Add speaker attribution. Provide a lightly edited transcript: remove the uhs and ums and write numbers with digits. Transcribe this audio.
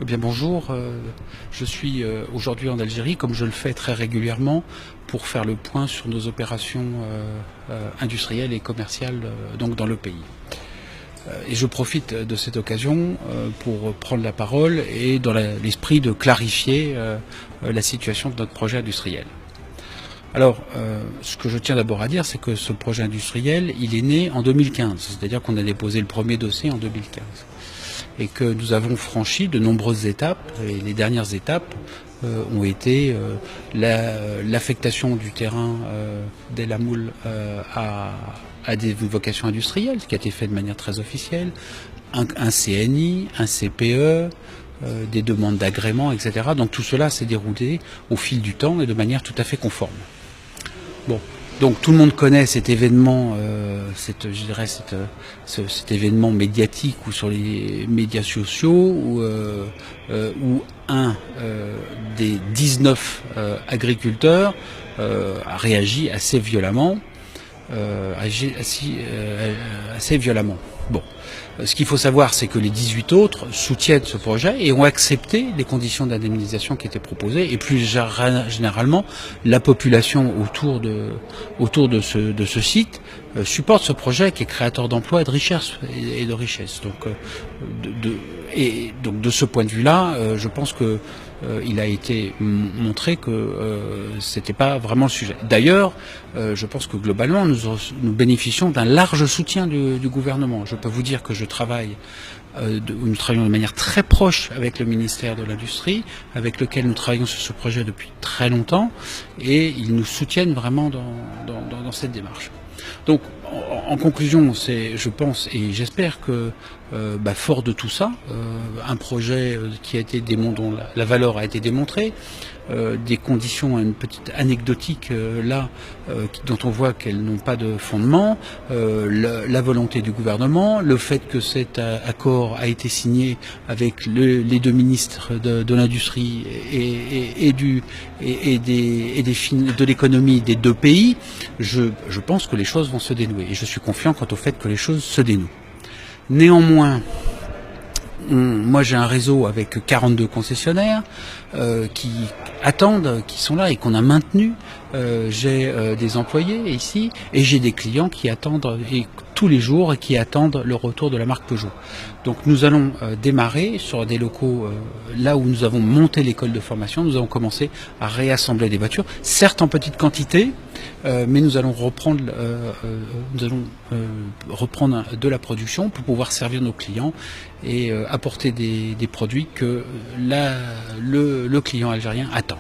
Speaker 1: Eh bien bonjour, je suis aujourd'hui en Algérie comme je le fais très régulièrement pour faire le point sur nos opérations industrielles et commerciales donc dans le pays. Et je profite de cette occasion pour prendre la parole et dans l'esprit de clarifier la situation de notre projet industriel. Alors, ce que je tiens d'abord à dire, c'est que ce projet industriel, il est né en 2015, c'est-à-dire qu'on a déposé le premier dossier en 2015. Et que nous avons franchi de nombreuses étapes, et les dernières étapes ont été l'affectation du terrain d'El Amoul à des vocations industrielles, ce qui a été fait de manière très officielle, un CNI, un CPE, des demandes d'agrément, etc. Donc tout cela s'est déroulé au fil du temps et de manière tout à fait conforme. Bon, donc tout le monde connaît cet événement, cet événement médiatique ou sur les médias sociaux où un des 19 agriculteurs a réagi assez violemment. Assez violemment. Bon. Ce qu'il faut savoir, c'est que les 18 autres soutiennent ce projet et ont accepté les conditions d'indemnisation qui étaient proposées. Et plus généralement, la population autour de ce site supporte ce projet qui est créateur d'emplois et de richesses. Donc de ce point de vue-là, je pense que il a été montré que c'était pas vraiment le sujet. D'ailleurs, je pense que globalement, nous bénéficions d'un large soutien du gouvernement. Je peux vous dire que nous travaillons de manière très proche avec le ministère de l'Industrie, avec lequel nous travaillons sur ce projet depuis très longtemps, et ils nous soutiennent vraiment dans cette démarche. Donc, en conclusion, je pense et j'espère que, fort de tout ça, un projet qui a été dont la valeur a été démontrée, des conditions, une petite anecdotique dont on voit qu'elles n'ont pas de fondement, la volonté du gouvernement, le fait que cet accord a été signé avec les deux ministres de l'industrie de l'économie des deux pays, je pense que les choses vont se dénouer. Et je suis confiant quant au fait que les choses se dénouent. Néanmoins, moi j'ai un réseau avec 42 concessionnaires qui attendent, qui sont là et qu'on a maintenus. J'ai des employés ici et j'ai des clients qui attendent tous les jours et qui attendent le retour de la marque Peugeot. Donc nous allons démarrer sur des locaux là où nous avons monté l'école de formation. Nous allons commencer à réassembler des voitures, certes en petite quantité, mais nous allons reprendre de la production pour pouvoir servir nos clients et apporter des produits que le client algérien attend.